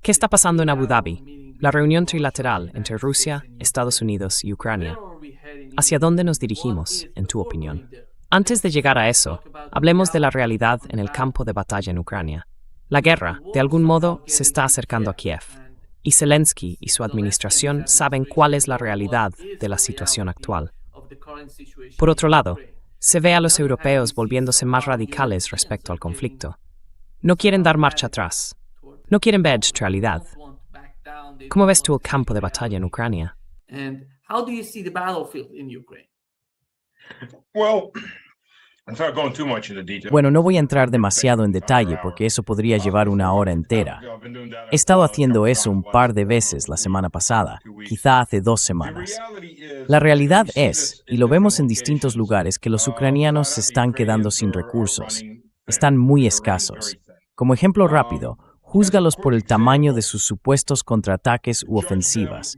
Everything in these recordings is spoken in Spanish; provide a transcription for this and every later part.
¿Qué está pasando en Abu Dhabi? La reunión trilateral entre Rusia, Estados Unidos y Ucrania. ¿Hacia dónde nos dirigimos, en tu opinión? Antes de llegar a eso, hablemos de la realidad en el campo de batalla en Ucrania. La guerra, de algún modo, se está acercando a Kiev, y Zelensky y su administración saben cuál es la realidad de la situación actual. Por otro lado, se ve a los europeos volviéndose más radicales respecto al conflicto. No quieren dar marcha atrás. No quieren ver realidad. ¿Cómo ves tú el campo de batalla en Ucrania? Bueno, no voy a entrar demasiado en detalle porque eso podría llevar una hora entera. He estado haciendo eso un par de veces la semana pasada, quizá hace 2 semanas. La realidad es, y lo vemos en distintos lugares, que los ucranianos se están quedando sin recursos. Están muy escasos. Como ejemplo rápido, júzgalos por el tamaño de sus supuestos contraataques u ofensivas.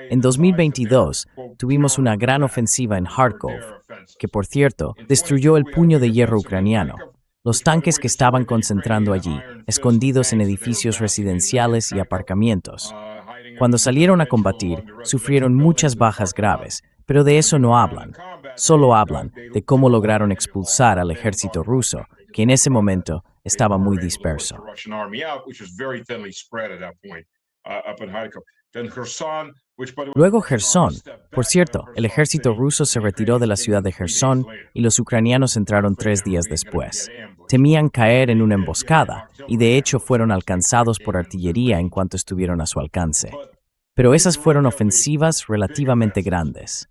En 2022, tuvimos una gran ofensiva en Kharkov, que por cierto, destruyó el puño de hierro ucraniano. Los tanques que estaban concentrando allí, escondidos en edificios residenciales y aparcamientos. Cuando salieron a combatir, sufrieron muchas bajas graves, pero de eso no hablan. Solo hablan de cómo lograron expulsar al ejército ruso, que en ese momento estaba muy disperso. Luego Jersón. Por cierto, el ejército ruso se retiró de la ciudad de Jersón y los ucranianos entraron 3 días después. Temían caer en una emboscada y de hecho fueron alcanzados por artillería en cuanto estuvieron a su alcance. Pero esas fueron ofensivas relativamente grandes.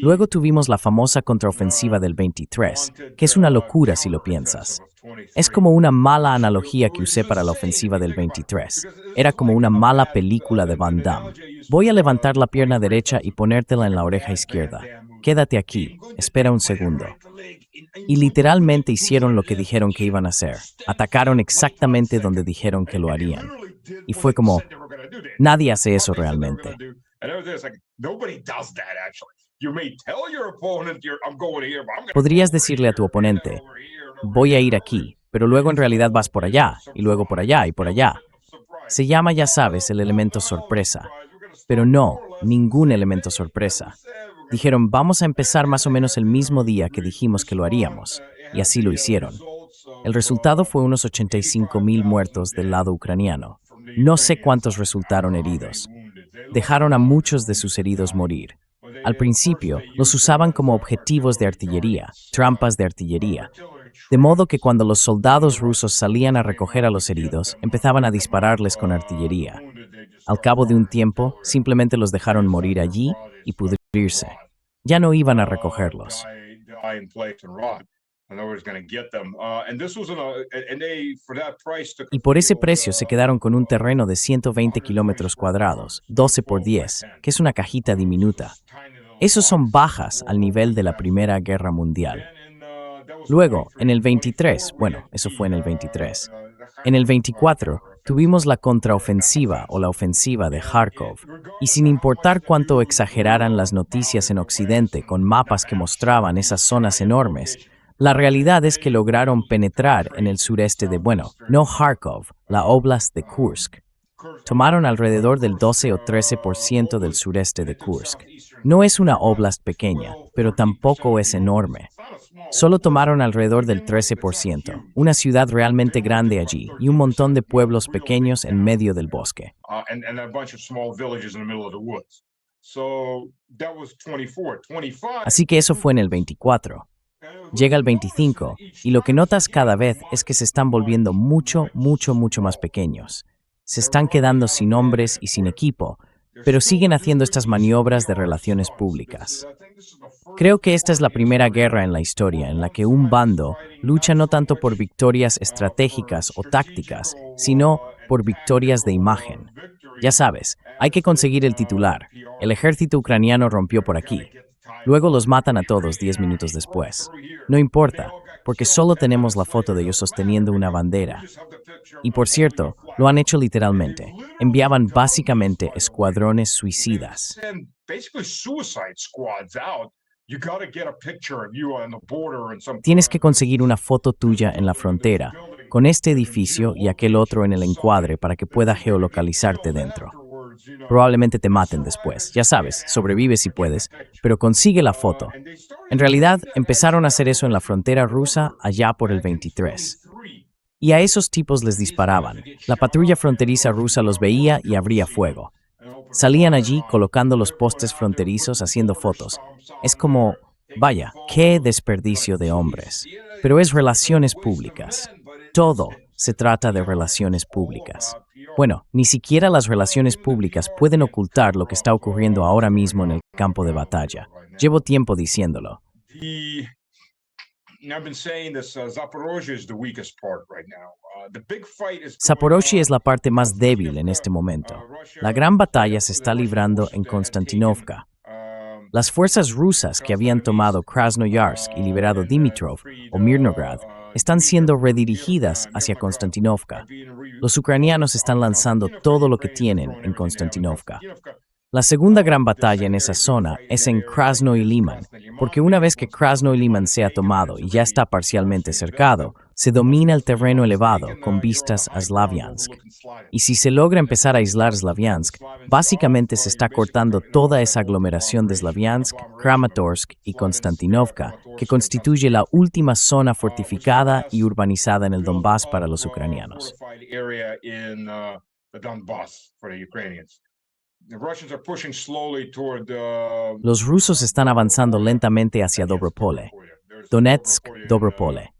Luego tuvimos la famosa contraofensiva del 23, que es una locura si lo piensas. Es como una mala analogía que usé para la ofensiva del 23. Era como una mala película de Van Damme. Voy a levantar la pierna derecha y ponértela en la oreja izquierda. Quédate aquí, espera un segundo. Y literalmente hicieron lo que dijeron que iban a hacer. Atacaron exactamente donde dijeron que lo harían. Y fue como, nadie hace eso realmente. Podrías decirle a tu oponente, voy a ir aquí, pero luego en realidad vas por allá, y luego por allá y por allá. Se llama, ya sabes, el elemento sorpresa. Pero no, ningún elemento sorpresa. Dijeron, vamos a empezar más o menos el mismo día que dijimos que lo haríamos, y así lo hicieron. El resultado fue unos 85,000 muertos del lado ucraniano. No sé cuántos resultaron heridos. Dejaron a muchos de sus heridos morir. Al principio, los usaban como objetivos de artillería, trampas de artillería. De modo que cuando los soldados rusos salían a recoger a los heridos, empezaban a dispararles con artillería. Al cabo de un tiempo, simplemente los dejaron morir allí y pudrirse. Ya no iban a recogerlos. Y por ese precio se quedaron con un terreno de 120 kilómetros cuadrados, 12 por 10, que es una cajita diminuta. Esos son bajas al nivel de la Primera Guerra Mundial. Luego, en el 23, bueno, eso fue en el 23. En el 24, tuvimos la contraofensiva o la ofensiva de Kharkov, y sin importar cuánto exageraran las noticias en Occidente con mapas que mostraban esas zonas enormes, la realidad es que lograron penetrar en el sureste de, no Kharkov, la Oblast de Kursk. Tomaron alrededor del 12 o 13% del sureste de Kursk. No es una oblast pequeña, pero tampoco es enorme. Solo tomaron alrededor del 13%, una ciudad realmente grande allí y un montón de pueblos pequeños en medio del bosque. Así que eso fue en el 24. Llega el 25, y lo que notas cada vez es que se están volviendo mucho más pequeños. Se están quedando sin hombres y sin equipo, pero siguen haciendo estas maniobras de relaciones públicas. Creo que esta es la primera guerra en la historia en la que un bando lucha no tanto por victorias estratégicas o tácticas, sino por victorias de imagen. Ya sabes, hay que conseguir el titular. El ejército ucraniano rompió por aquí. Luego los matan a todos 10 minutos después. No importa, porque solo tenemos la foto de ellos sosteniendo una bandera. Y por cierto, lo han hecho literalmente. Enviaban básicamente escuadrones suicidas. Tienes que conseguir una foto tuya en la frontera, con este edificio y aquel otro en el encuadre para que pueda geolocalizarte dentro. Probablemente te maten después, ya sabes, sobrevive si puedes, pero consigue la foto. En realidad, empezaron a hacer eso en la frontera rusa allá por el 23. Y a esos tipos les disparaban. La patrulla fronteriza rusa los veía y abría fuego. Salían allí colocando los postes fronterizos haciendo fotos. Es como, vaya, qué desperdicio de hombres. Pero es relaciones públicas. Todo se trata de relaciones públicas. Bueno, ni siquiera las relaciones públicas pueden ocultar lo que está ocurriendo ahora mismo en el campo de batalla. Llevo tiempo diciéndolo. Zaporozhye es la parte más débil en este momento. La gran batalla se está librando en Konstantinovka. Las fuerzas rusas que habían tomado Krasnoyarsk y liberado Dimitrov o Mirnograd están siendo redirigidas hacia Konstantinovka. Los ucranianos están lanzando todo lo que tienen en Konstantinovka. La segunda gran batalla en esa zona es en Krasnoy Liman, porque una vez que Krasnoy Liman sea tomado y ya está parcialmente cercado, se domina el terreno elevado con vistas a Slaviansk. Y si se logra empezar a aislar Slaviansk, básicamente se está cortando toda esa aglomeración de Slaviansk, Kramatorsk y Konstantinovka, que constituye la última zona fortificada y urbanizada en el Donbass para los ucranianos. Los rusos están avanzando lentamente hacia Dobropole. Donetsk, Dobropole.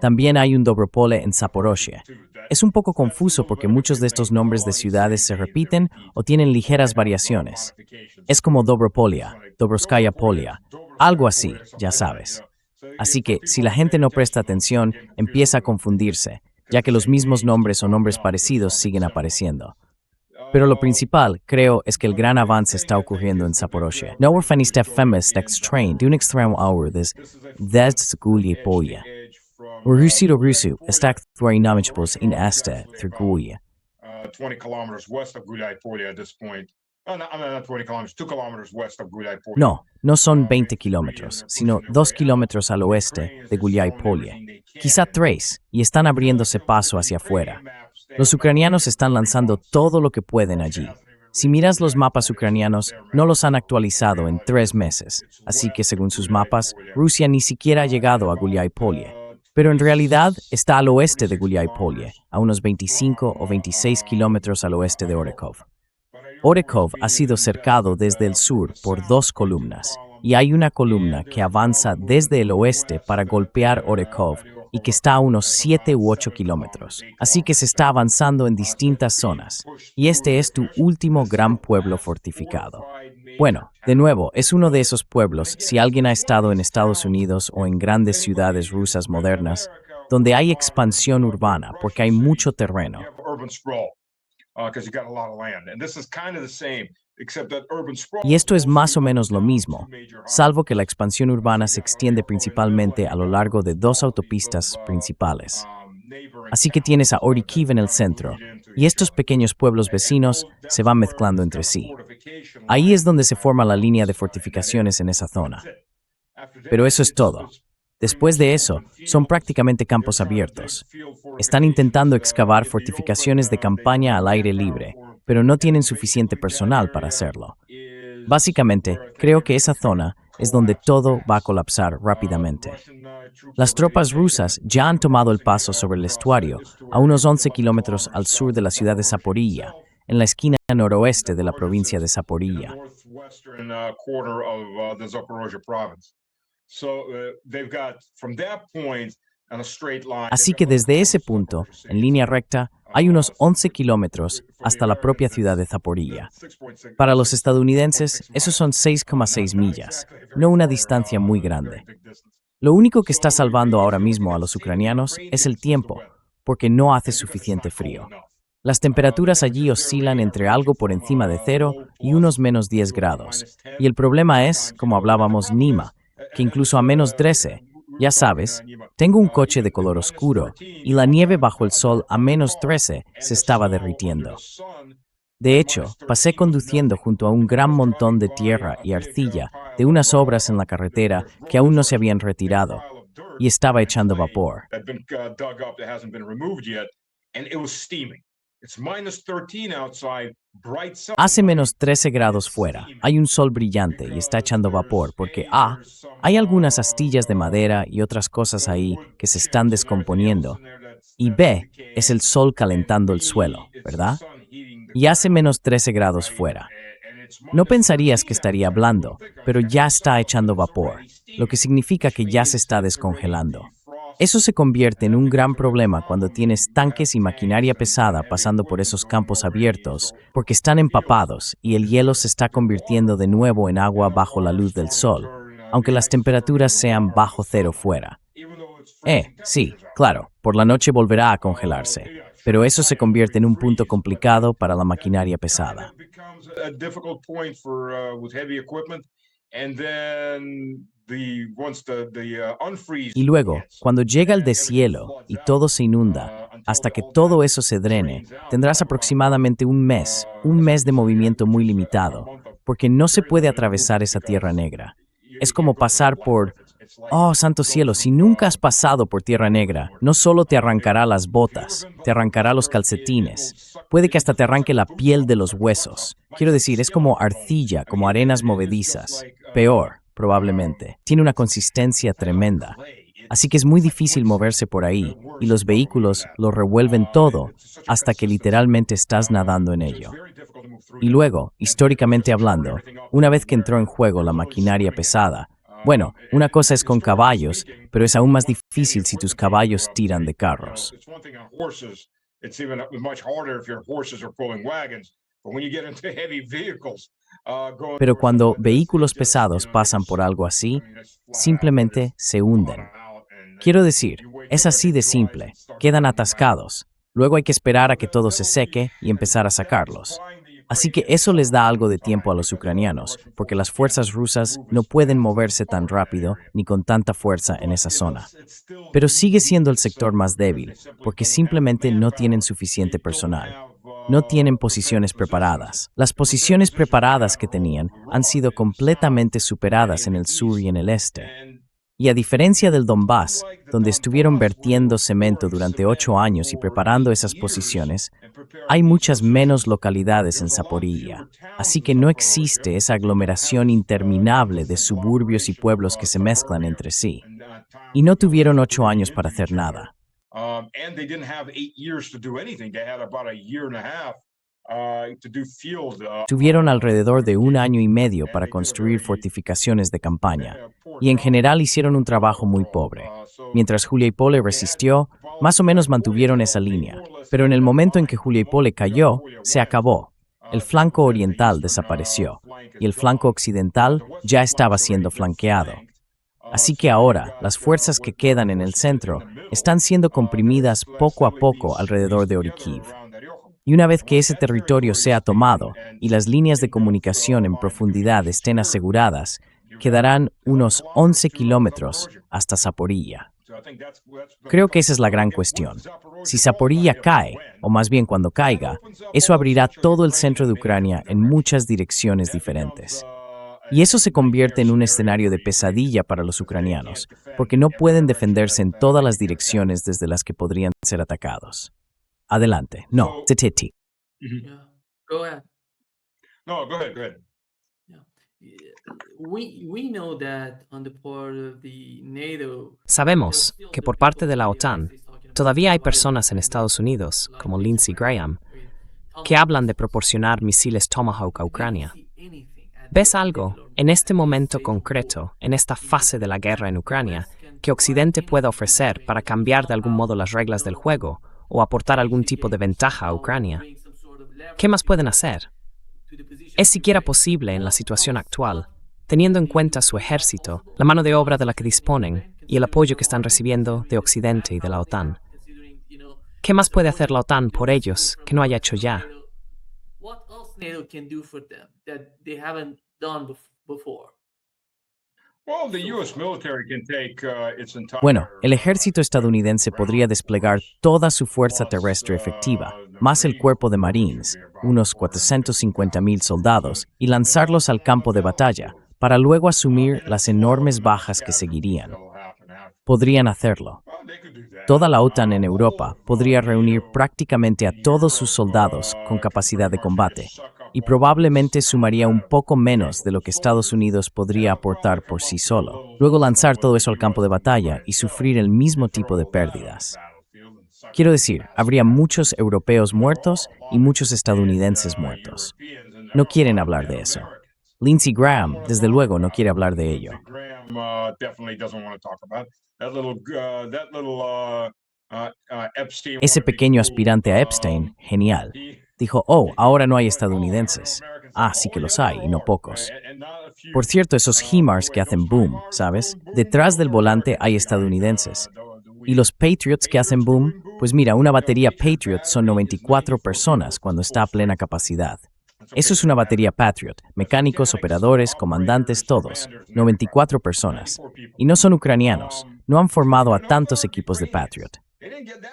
También hay un Dobropole en Zaporozhye. Es un poco confuso porque muchos de estos nombres de ciudades se repiten o tienen ligeras variaciones. Es como Dobropolia, Dobroskaya Polia, algo así, ya sabes. Así que, si la gente no presta atención, empieza a confundirse, ya que los mismos nombres o nombres parecidos siguen apareciendo. Pero lo principal, creo, es que el gran avance está ocurriendo en Zaporozhye. No orfaniste femes next train, de un extremo hour des Gulye Poya. Rusido Rusu, está actuarinomichbos in este, Triguye. 20 kilometers west of Gulay Polya at this point. Not 20 kilometers, 2 kilometers west of Gulay Polya. No, no son 20 kilómetros, sino 2 kilómetros al oeste de Gulay Polya. Quizá 3, y están abriéndose paso hacia afuera. Los ucranianos están lanzando todo lo que pueden allí. Si miras los mapas ucranianos, no los han actualizado en 3 meses, así que según sus mapas, Rusia ni siquiera ha llegado a Gulay Polya. Pero en realidad está al oeste de Gulay Polya, a unos 25 o 26 kilómetros al oeste de Orekov. Orekov ha sido cercado desde el sur por 2 columnas, y hay una columna que avanza desde el oeste para golpear Orekov y que está a unos 7 u 8 kilómetros. Así que se está avanzando en distintas zonas, y este es tu último gran pueblo fortificado. Bueno, de nuevo, es uno de esos pueblos, si alguien ha estado en Estados Unidos o en grandes ciudades rusas modernas, donde hay expansión urbana porque hay mucho terreno. Y esto es más o menos lo mismo, salvo que la expansión urbana se extiende principalmente a lo largo de 2 autopistas principales. Así que tienes a Orikhiv en el centro, y estos pequeños pueblos vecinos se van mezclando entre sí. Ahí es donde se forma la línea de fortificaciones en esa zona. Pero eso es todo. Después de eso, son prácticamente campos abiertos. Están intentando excavar fortificaciones de campaña al aire libre, pero no tienen suficiente personal para hacerlo. Básicamente, creo que esa zona es donde todo va a colapsar rápidamente. Las tropas rusas ya han tomado el paso sobre el estuario, a unos 11 kilómetros al sur de la ciudad de Zaporiyia, en la esquina noroeste de la provincia de Zaporiyia. Así que desde ese punto, en línea recta, hay unos 11 kilómetros hasta la propia ciudad de Zaporiyia. Para los estadounidenses, esos son 6,6 millas, no una distancia muy grande. Lo único que está salvando ahora mismo a los ucranianos es el tiempo, porque no hace suficiente frío. Las temperaturas allí oscilan entre algo por encima de 0 y unos menos 10 grados. Y el problema es, como hablábamos, Nima, que incluso a menos 13, ya sabes, tengo un coche de color oscuro y la nieve bajo el sol a menos 13 se estaba derritiendo. De hecho, pasé conduciendo junto a un gran montón de tierra y arcilla de unas obras en la carretera que aún no se habían retirado. y estaba echando vapor. Hace menos 13 grados fuera, hay un sol brillante y está echando vapor porque A, hay algunas astillas de madera y otras cosas ahí que se están descomponiendo, y B, es el sol calentando el suelo, ¿verdad? Y hace menos 13 grados fuera. No pensarías que estaría hablando, pero ya está echando vapor, lo que significa que ya se está descongelando. Eso se convierte en un gran problema cuando tienes tanques y maquinaria pesada pasando por esos campos abiertos, porque están empapados y el hielo se está convirtiendo de nuevo en agua bajo la luz del sol, aunque las temperaturas sean bajo cero fuera. Sí, claro, por la noche volverá a congelarse, pero eso se convierte en un punto complicado para la maquinaria pesada. Y luego, cuando llega el deshielo y todo se inunda, hasta que todo eso se drene, tendrás aproximadamente un mes de movimiento muy limitado, porque no se puede atravesar esa tierra negra. Es como pasar por... Oh, santo cielo, si nunca has pasado por tierra negra, no solo te arrancará las botas, te arrancará los calcetines, puede que hasta te arranque la piel de los huesos. Quiero decir, es como arcilla, como arenas movedizas. Peor, probablemente. Tiene una consistencia tremenda. Así que es muy difícil moverse por ahí, y los vehículos lo revuelven todo hasta que literalmente estás nadando en ello. Y luego, históricamente hablando, una vez que entró en juego la maquinaria pesada, bueno, una cosa es con caballos, pero es aún más difícil si tus caballos tiran de carros. Pero cuando vehículos pesados pasan por algo así, simplemente se hunden. Quiero decir, es así de simple, quedan atascados. Luego hay que esperar a que todo se seque y empezar a sacarlos. Así que eso les da algo de tiempo a los ucranianos, porque las fuerzas rusas no pueden moverse tan rápido ni con tanta fuerza en esa zona. Pero sigue siendo el sector más débil, porque simplemente no tienen suficiente personal. No tienen posiciones preparadas. Las posiciones preparadas que tenían han sido completamente superadas en el sur y en el este. Y a diferencia del Donbass, donde estuvieron vertiendo cemento durante 8 años y preparando esas posiciones, hay muchas menos localidades en Zaporilla, así que no existe esa aglomeración interminable de suburbios y pueblos que se mezclan entre sí. Y no tuvieron 8 años para hacer nada. Tuvieron alrededor de 1 año y medio para construir fortificaciones de campaña, y en general hicieron un trabajo muy pobre. Mientras Juliaipole resistió, más o menos mantuvieron esa línea, pero en el momento en que Juliaipole cayó, se acabó. El flanco oriental desapareció, y el flanco occidental ya estaba siendo flanqueado. Así que ahora, las fuerzas que quedan en el centro están siendo comprimidas poco a poco alrededor de Orikhiv. Y una vez que ese territorio sea tomado y las líneas de comunicación en profundidad estén aseguradas, quedarán unos 11 kilómetros hasta Zaporilla. Creo que esa es la gran cuestión. Si Zaporilla cae, o más bien cuando caiga, eso abrirá todo el centro de Ucrania en muchas direcciones diferentes. Y eso se convierte en un escenario de pesadilla para los ucranianos, porque no pueden defenderse en todas las direcciones desde las que podrían ser atacados. Adelante. No, Titi. Yeah. Go ahead. No, go ahead. Yeah. We know that on the part of the NATO, Sabemos que por parte de la OTAN todavía hay personas en Estados Unidos, como Lindsey Graham, que hablan de proporcionar misiles Tomahawk a Ucrania. ¿Ves algo en este momento concreto, en esta fase de la guerra en Ucrania, que Occidente pueda ofrecer para cambiar de algún modo las reglas del juego o aportar algún tipo de ventaja a Ucrania? ¿Qué más pueden hacer? ¿Es siquiera posible en la situación actual, teniendo en cuenta su ejército, la mano de obra de la que disponen y el apoyo que están recibiendo de Occidente y de la OTAN? ¿Qué más puede hacer la OTAN por ellos que no haya hecho ya? What else NATO can do for them that they haven't done before? Bueno, el ejército estadounidense podría desplegar toda su fuerza terrestre efectiva, más el cuerpo de Marines, unos 450,000 soldados, y lanzarlos al campo de batalla, para luego asumir las enormes bajas que seguirían. Podrían hacerlo. Toda la OTAN en Europa podría reunir prácticamente a todos sus soldados con capacidad de combate, y probablemente sumaría un poco menos de lo que Estados Unidos podría aportar por sí solo. Luego lanzar todo eso al campo de batalla y sufrir el mismo tipo de pérdidas. Quiero decir, habría muchos europeos muertos y muchos estadounidenses muertos. No quieren hablar de eso. Lindsey Graham, desde luego, no quiere hablar de ello. Ese pequeño aspirante a Epstein, genial, dijo, oh, ahora no hay estadounidenses. Ah, sí que los hay, y no pocos. Por cierto, esos HIMARS que hacen boom, ¿sabes? Detrás del volante hay estadounidenses. ¿Y los Patriots que hacen boom? Pues mira, una batería Patriot son 94 personas cuando está a plena capacidad. Eso es una batería Patriot, mecánicos, operadores, comandantes, todos, 94 personas. Y no son ucranianos, no han formado a tantos equipos de Patriot.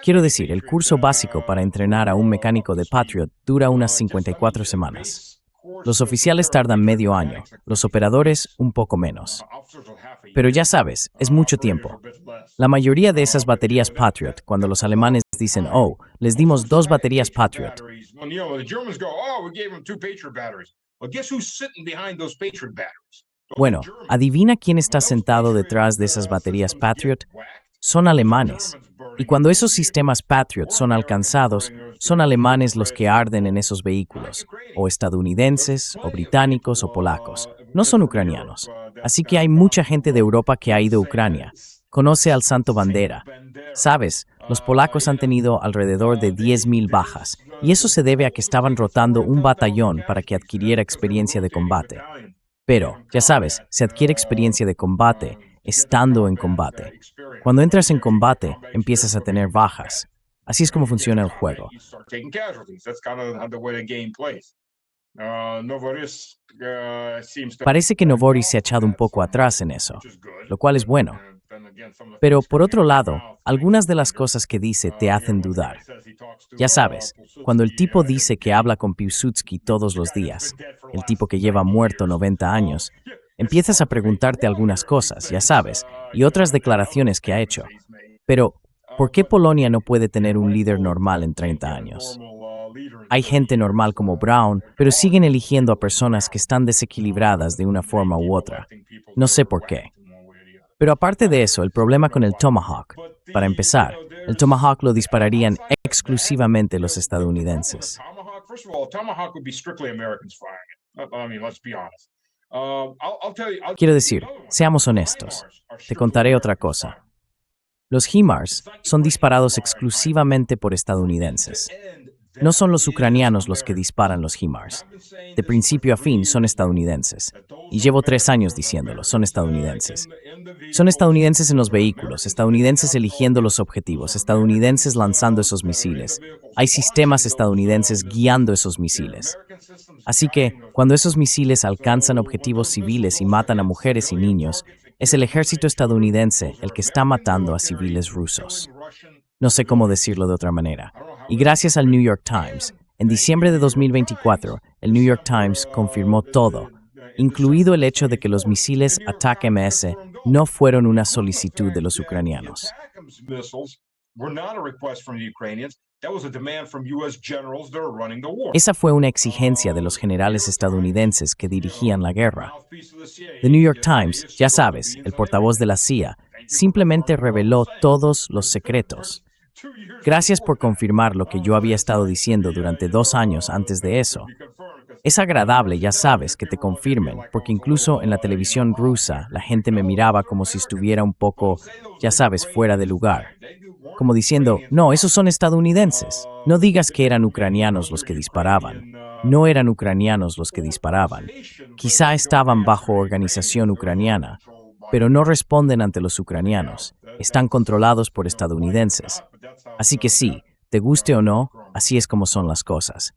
Quiero decir, el curso básico para entrenar a un mecánico de Patriot dura unas 54 semanas. Los oficiales tardan medio año, los operadores un poco menos. Pero ya sabes, es mucho tiempo. La mayoría de esas baterías Patriot, cuando los alemanes dicen, oh, les dimos 2 baterías Patriot, bueno, adivina quién está sentado detrás de esas baterías Patriot. Son alemanes. Y cuando esos sistemas Patriot son alcanzados, son alemanes los que arden en esos vehículos, o estadounidenses, o británicos, o polacos. No son ucranianos. Así que hay mucha gente de Europa que ha ido a Ucrania. Conoce al Santo Bandera. Sabes, los polacos han tenido alrededor de 10.000 bajas, y eso se debe a que estaban rotando un batallón para que adquiriera experiencia de combate. Pero, ya sabes, se adquiere experiencia de combate estando en combate. Cuando entras en combate, empiezas a tener bajas. Así es como funciona el juego. Parece que Novoris se ha echado un poco atrás en eso, lo cual es bueno. Pero por otro lado, algunas de las cosas que dice te hacen dudar. Ya sabes, cuando el tipo dice que habla con Piłsudski todos los días, el tipo que lleva muerto 90 años, empiezas a preguntarte algunas cosas, ya sabes, y otras declaraciones que ha hecho. Pero, ¿por qué Polonia no puede tener un líder normal en 30 años? Hay gente normal como Brown, pero siguen eligiendo a personas que están desequilibradas de una forma u otra. No sé por qué. Pero aparte de eso, el problema con el Tomahawk. Para empezar, el Tomahawk lo dispararían exclusivamente los estadounidenses. Quiero decir, seamos honestos. Te contaré otra cosa. Los HIMARS son disparados exclusivamente por estadounidenses. No son los ucranianos los que disparan los HIMARS. De principio a fin son estadounidenses. Y llevo 3 años diciéndolo, son estadounidenses. Son estadounidenses en los vehículos, estadounidenses eligiendo los objetivos, estadounidenses lanzando esos misiles. Hay sistemas estadounidenses guiando esos misiles. Así que, cuando esos misiles alcanzan objetivos civiles y matan a mujeres y niños, es el ejército estadounidense el que está matando a civiles rusos. No sé cómo decirlo de otra manera. Y gracias al New York Times, en diciembre de 2024, el New York Times confirmó todo, incluido el hecho de que los misiles ATACMS no fueron una solicitud de los ucranianos. Esa fue una exigencia de los generales estadounidenses que dirigían la guerra. The New York Times, ya sabes, el portavoz de la CIA, simplemente reveló todos los secretos. Gracias por confirmar lo que yo había estado diciendo durante 2 años antes de eso. Es agradable, ya sabes, que te confirmen, porque incluso en la televisión rusa la gente me miraba como si estuviera un poco, ya sabes, fuera de lugar. Como diciendo, no, esos son estadounidenses. No digas que eran ucranianos los que disparaban. No eran ucranianos los que disparaban. Quizá estaban bajo organización ucraniana, pero no responden ante los ucranianos. Están controlados por estadounidenses. Así que sí, te guste o no, así es como son las cosas.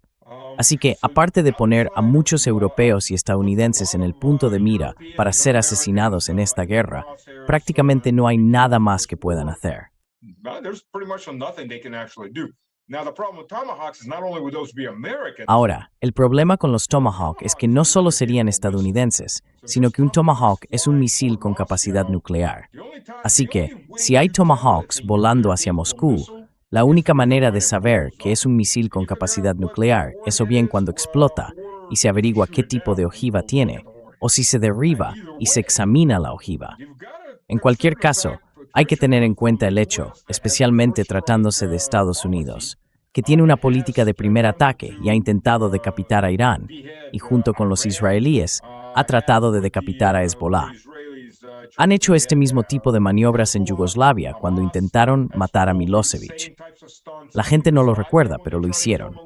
Así que, aparte de poner a muchos europeos y estadounidenses en el punto de mira para ser asesinados en esta guerra, prácticamente no hay nada más que puedan hacer. Ahora, el problema con los Tomahawk es que no solo serían estadounidenses, sino que un Tomahawk es un misil con capacidad nuclear. Así que, si hay Tomahawks volando hacia Moscú, la única manera de saber que es un misil con capacidad nuclear es o bien cuando explota y se averigua qué tipo de ojiva tiene, o si se derriba y se examina la ojiva. En cualquier caso, hay que tener en cuenta el hecho, especialmente tratándose de Estados Unidos, que tiene una política de primer ataque y ha intentado decapitar a Irán, y junto con los israelíes, ha tratado de decapitar a Hezbollah. Han hecho este mismo tipo de maniobras en Yugoslavia cuando intentaron matar a Milosevic. La gente no lo recuerda, pero lo hicieron.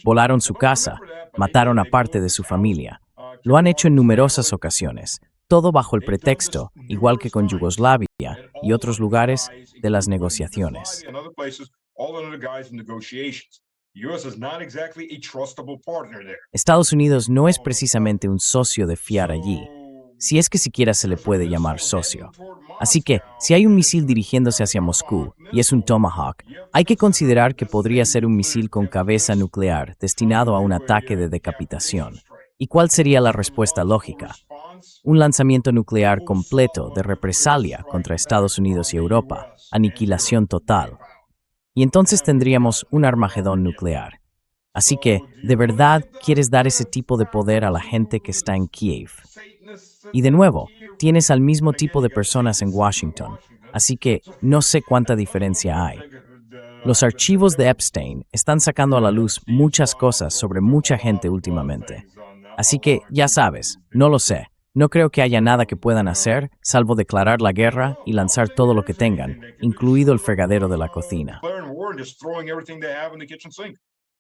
Volaron su casa, mataron a parte de su familia. Lo han hecho en numerosas ocasiones, todo bajo el pretexto, igual que con Yugoslavia y otros lugares, de las negociaciones. Estados Unidos no es precisamente un socio de fiar allí, si es que siquiera se le puede llamar socio. Así que, si hay un misil dirigiéndose hacia Moscú y es un Tomahawk, hay que considerar que podría ser un misil con cabeza nuclear destinado a un ataque de decapitación. ¿Y cuál sería la respuesta lógica? Un lanzamiento nuclear completo de represalia contra Estados Unidos y Europa, aniquilación total. Y entonces tendríamos un Armagedón nuclear. Así que, ¿de verdad quieres dar ese tipo de poder a la gente que está en Kiev? Y de nuevo, tienes al mismo tipo de personas en Washington, así que no sé cuánta diferencia hay. Los archivos de Epstein están sacando a la luz muchas cosas sobre mucha gente últimamente. Así que, ya sabes, no lo sé. No creo que haya nada que puedan hacer, salvo declarar la guerra y lanzar todo lo que tengan, incluido el fregadero de la cocina.